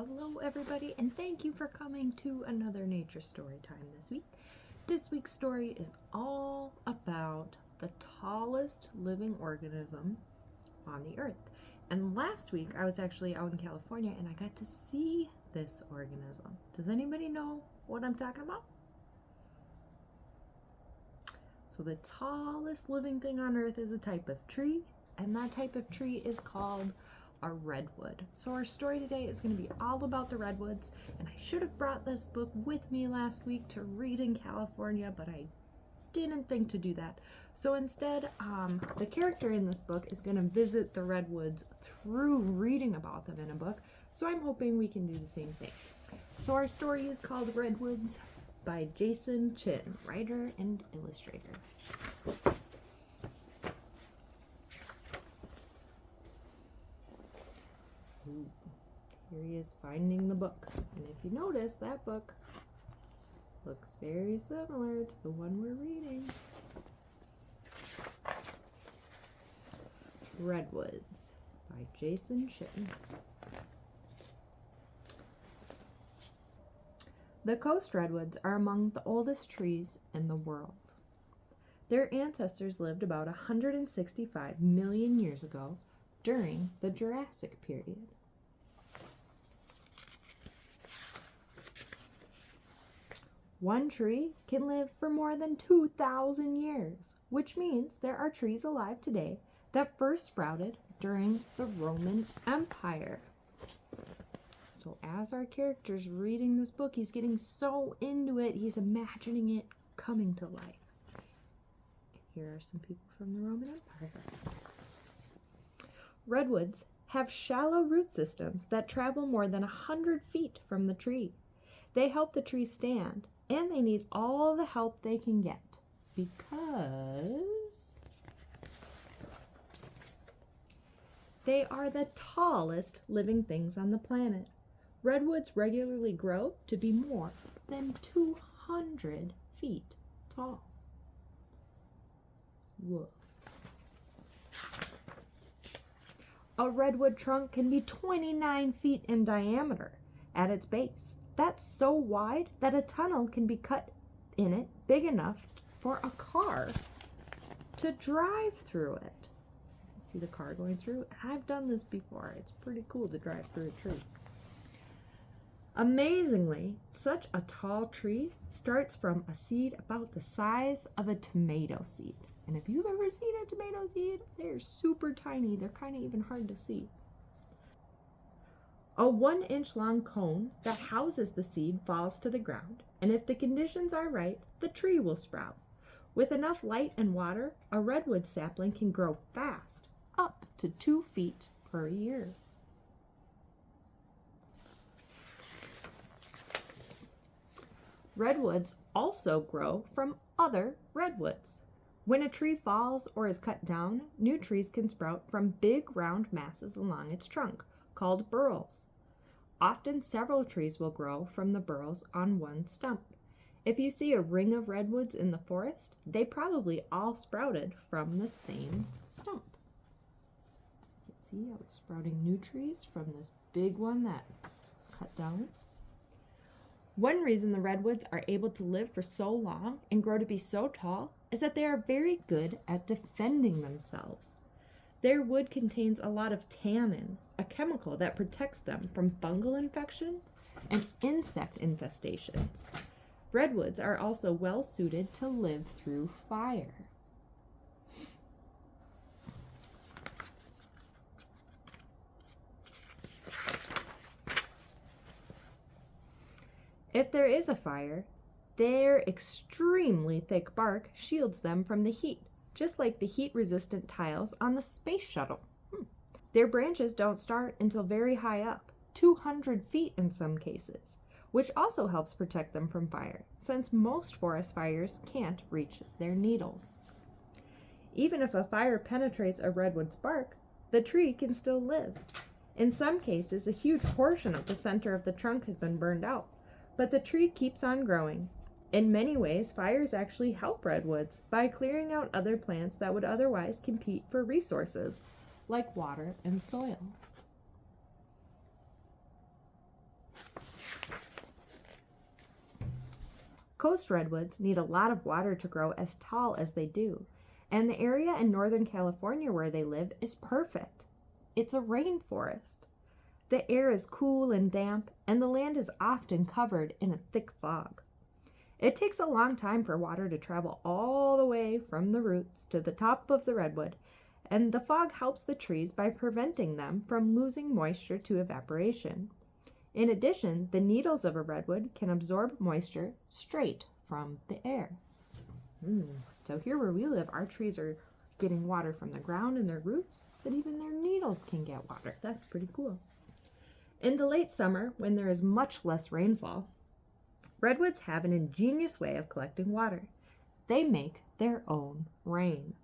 Hello everybody, and thank you for coming to another nature story time this week. This week's story is all about the tallest living organism on the earth. And last week I was actually out in California and I got to see this organism. Does anybody know what I'm talking about? So the tallest living thing on earth is a type of tree, and that type of tree is called a redwood. So our story today is going to be all about the redwoods, and I should have brought this book with me last week to read in California, but I didn't think to do that. So instead, the character in this book is going to visit the redwoods through reading about them in a book, so I'm hoping we can do the same thing. So our story is called Redwoods by Jason Chin, writer and illustrator. Ooh, here he is finding the book, and if you notice, that book looks very similar to the one we're reading. Redwoods by Jason Chin. The coast redwoods are among the oldest trees in the world. Their ancestors lived about 165 million years ago during the Jurassic period. One tree can live for more than 2,000 years, which means there are trees alive today that first sprouted during the Roman Empire. So as our character's reading this book, he's getting so into it, he's imagining it coming to life. Here are some people from the Roman Empire. Redwoods have shallow root systems that travel more than 100 feet from the tree. They help the tree stand, and they need all the help they can get because they are the tallest living things on the planet. Redwoods regularly grow to be more than 200 feet tall. Whoa. A redwood trunk can be 29 feet in diameter at its base. That's so wide that a tunnel can be cut in it big enough for a car to drive through it. So you can see the car going through. I've done this before. It's pretty cool to drive through a tree. Amazingly, such a tall tree starts from a seed about the size of a tomato seed. And if you've ever seen a tomato seed, they're super tiny. They're kind of even hard to see. A 1-inch long cone that houses the seed falls to the ground, and if the conditions are right, the tree will sprout. With enough light and water, a redwood sapling can grow fast, up to 2 feet per year. Redwoods also grow from other redwoods. When a tree falls or is cut down, new trees can sprout from big round masses along its trunk, called burls. Often several trees will grow from the burls on one stump. If you see a ring of redwoods in the forest, they probably all sprouted from the same stump. You can see how it's sprouting new trees from this big one that was cut down. One reason the redwoods are able to live for so long and grow to be so tall is that they are very good at defending themselves. Their wood contains a lot of tannin, a chemical that protects them from fungal infections and insect infestations. Redwoods are also well suited to live through fire. If there is a fire, their extremely thick bark shields them from the heat, just like the heat-resistant tiles on the space shuttle. Their branches don't start until very high up, 200 feet in some cases, which also helps protect them from fire, since most forest fires can't reach their needles. Even if a fire penetrates a redwood's bark, the tree can still live. In some cases, a huge portion of the center of the trunk has been burned out, but the tree keeps on growing. In many ways, fires actually help redwoods by clearing out other plants that would otherwise compete for resources, like water and soil. Coast redwoods need a lot of water to grow as tall as they do, and the area in Northern California where they live is perfect. It's a rainforest. The air is cool and damp, and the land is often covered in a thick fog. It takes a long time for water to travel all the way from the roots to the top of the redwood, and the fog helps the trees by preventing them from losing moisture to evaporation. In addition, the needles of a redwood can absorb moisture straight from the air. So here where we live, our trees are getting water from the ground and their roots, but even their needles can get water. That's pretty cool. In the late summer, when there is much less rainfall, redwoods have an ingenious way of collecting water. They make their own rain.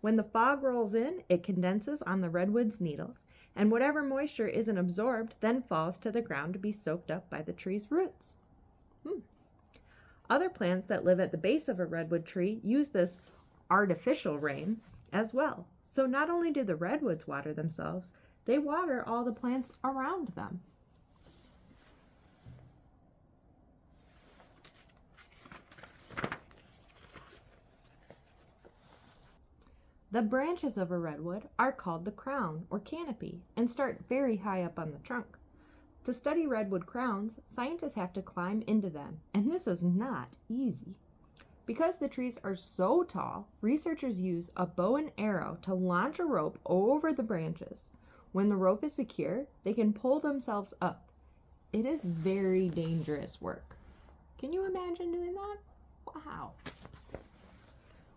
When the fog rolls in, it condenses on the redwood's needles, and whatever moisture isn't absorbed then falls to the ground to be soaked up by the tree's roots. Other plants that live at the base of a redwood tree use this artificial rain as well. So not only do the redwoods water themselves, they water all the plants around them. The branches of a redwood are called the crown or canopy and start very high up on the trunk. To study redwood crowns, scientists have to climb into them, and this is not easy. Because the trees are so tall, researchers use a bow and arrow to launch a rope over the branches. When the rope is secure, they can pull themselves up. It is very dangerous work. Can you imagine doing that? Wow.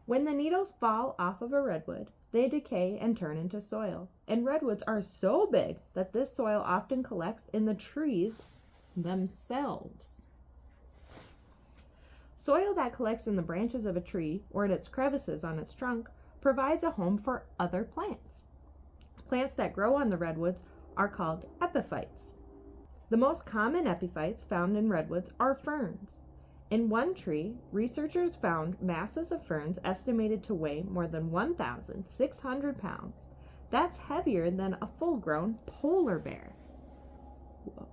When the needles fall off of a redwood, they decay and turn into soil. And redwoods are so big that this soil often collects in the trees themselves. Soil that collects in the branches of a tree or in its crevices on its trunk provides a home for other plants. Plants that grow on the redwoods are called epiphytes. The most common epiphytes found in redwoods are ferns. In one tree, researchers found masses of ferns estimated to weigh more than 1,600 pounds. That's heavier than a full-grown polar bear. Whoa.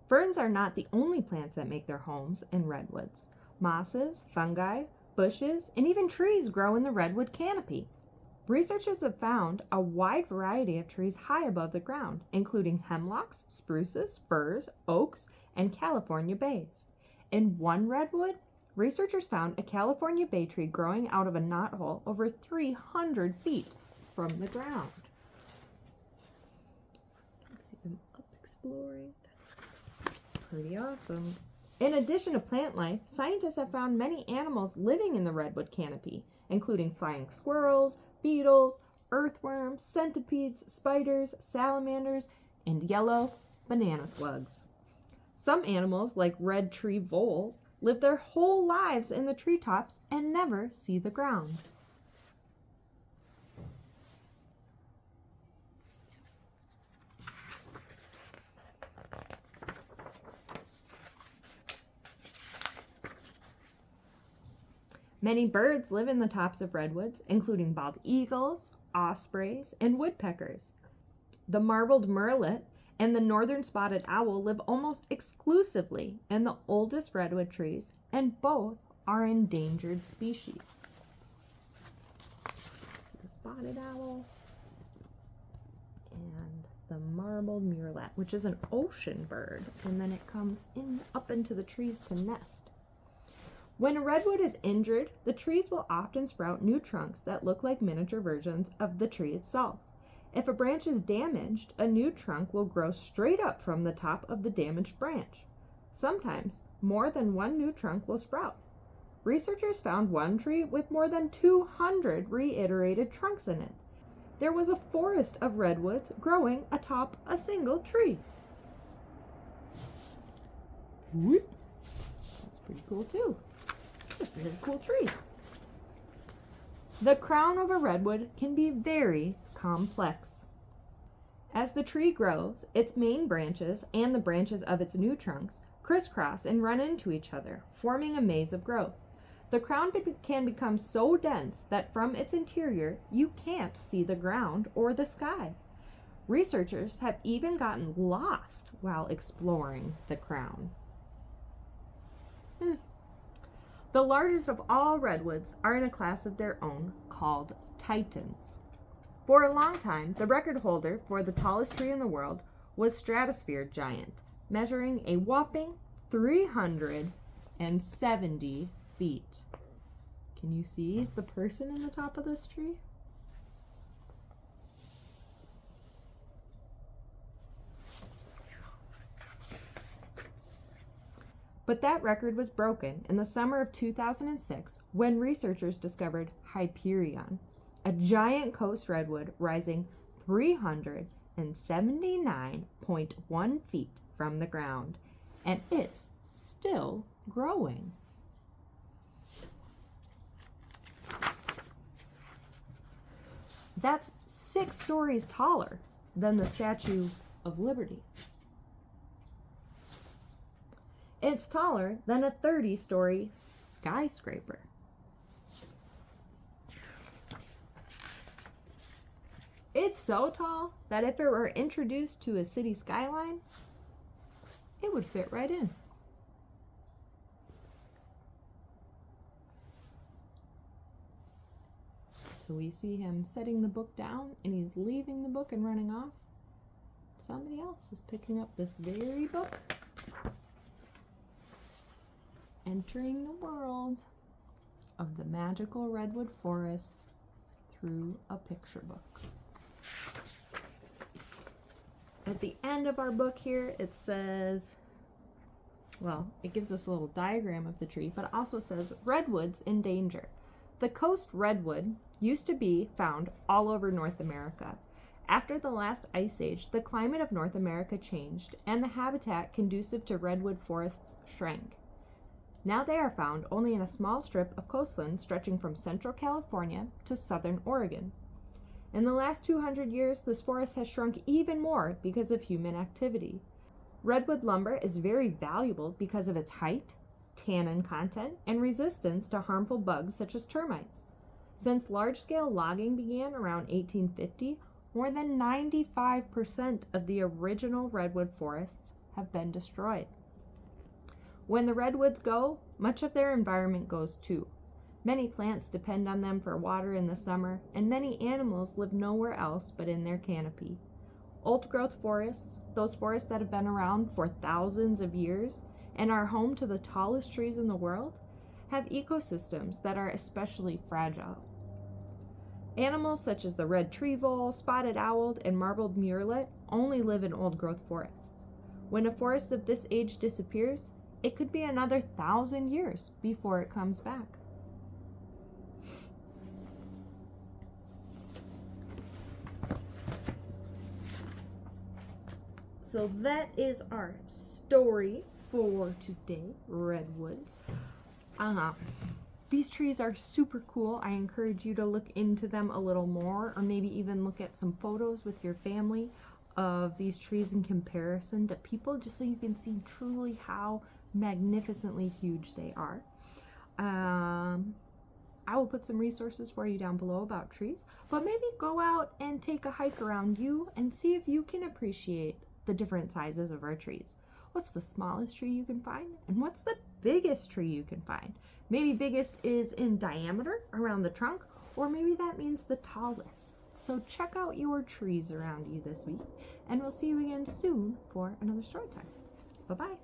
Ferns are not the only plants that make their homes in redwoods. Mosses, fungi, bushes, and even trees grow in the redwood canopy. Researchers have found a wide variety of trees high above the ground, including hemlocks, spruces, firs, oaks, and California bays. In one redwood, researchers found a California bay tree growing out of a knothole over 300 feet from the ground. Let's see them up exploring. That's pretty awesome. In addition to plant life, scientists have found many animals living in the redwood canopy, including flying squirrels, beetles, earthworms, centipedes, spiders, salamanders, and yellow banana slugs. Some animals, like red tree voles, live their whole lives in the treetops and never see the ground. Many birds live in the tops of redwoods, including bald eagles, ospreys, and woodpeckers. The marbled murrelet and the northern spotted owl live almost exclusively in the oldest redwood trees, and both are endangered species. See the spotted owl and the marbled murrelet, which is an ocean bird, and then it comes up into the trees to nest. When a redwood is injured, the trees will often sprout new trunks that look like miniature versions of the tree itself. If a branch is damaged, a new trunk will grow straight up from the top of the damaged branch. Sometimes, more than one new trunk will sprout. Researchers found one tree with more than 200 reiterated trunks in it. There was a forest of redwoods growing atop a single tree. Whoop. That's pretty cool too. These are really cool trees. The crown of a redwood can be very complex. As the tree grows, its main branches and the branches of its new trunks crisscross and run into each other, forming a maze of growth. The crown can become so dense that from its interior you can't see the ground or the sky. Researchers have even gotten lost while exploring the crown. The largest of all redwoods are in a class of their own called titans. For a long time, the record holder for the tallest tree in the world was Stratosphere Giant, measuring a whopping 370 feet. Can you see the person in the top of this tree? But that record was broken in the summer of 2006 when researchers discovered Hyperion, a giant coast redwood rising 379.1 feet from the ground, and it's still growing. That's 6 stories taller than the Statue of Liberty. It's taller than a 30-story skyscraper. It's so tall that if it were introduced to a city skyline, it would fit right in. So we see him setting the book down, and he's leaving the book and running off. Somebody else is picking up this very book, entering the world of the magical Redwood Forests through a picture book. At the end of our book here, it says, well, it gives us a little diagram of the tree, but it also says redwoods in danger. The coast redwood used to be found all over North America. After the last ice age, the climate of North America changed, and the habitat conducive to redwood forests shrank. Now they are found only in a small strip of coastline stretching from central California to southern Oregon. In the last 200 years, this forest has shrunk even more because of human activity. Redwood lumber is very valuable because of its height, tannin content, and resistance to harmful bugs such as termites. Since large-scale logging began around 1850, more than 95% of the original redwood forests have been destroyed. When the redwoods go, much of their environment goes too. Many plants depend on them for water in the summer, and many animals live nowhere else but in their canopy. Old-growth forests, those forests that have been around for thousands of years and are home to the tallest trees in the world, have ecosystems that are especially fragile. Animals such as the red tree vole, spotted owl, and marbled murrelet only live in old-growth forests. When a forest of this age disappears, it could be another 1,000 years before it comes back. So that is our story for today, Redwoods. These trees are super cool. I encourage you to look into them a little more, or maybe even look at some photos with your family of these trees in comparison to people, just so you can see truly how magnificently huge they are. I will put some resources for you down below about trees, but maybe go out and take a hike around you and see if you can appreciate the different sizes of our trees. What's the smallest tree you can find, and what's the biggest tree you can find? Maybe biggest is in diameter around the trunk, or maybe that means the tallest. So check out your trees around you this week, and we'll see you again soon for another story time. Bye-bye.